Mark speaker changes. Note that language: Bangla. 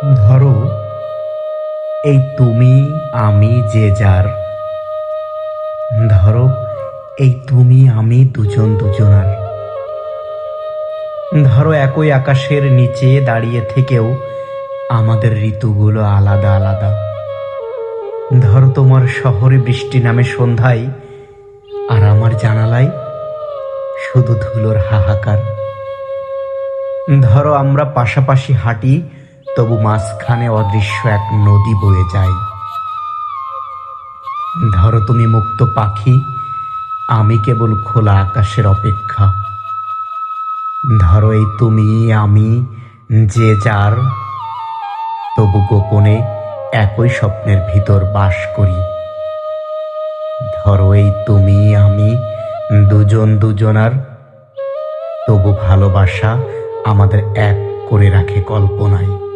Speaker 1: ধরো, এই তুমি আমি যে যার। ধরো, এই তুমি আমি দুজন দুজনার। ধরো, একই আকাশের নিচে দাঁড়িয়ে থেকেও আমাদের ঋতুগুলো আলাদা আলাদা। ধরো, তোমার শহরে বৃষ্টি নামে সন্ধ্যায়, আর আমার জানালায় শুধু ধুলোর হাহাকার। ধরো, আমরা পাশাপাশি হাঁটি, তবু মাঝখানে অদৃশ্য এক নদী বয়ে যায়। ধরো, তুমি মুক্ত পাখি, আমি কেবল খোলা আকাশের অপেক্ষা। ধরো, এই তুমি আমি যে যার, তবু গোপনে একই স্বপ্নের ভিতর বাস করি। ধরো, এই তুমি আমি দুজন দুজনার, তবু ভালোবাসা আমাদের এক করে রাখে কল্পনায়।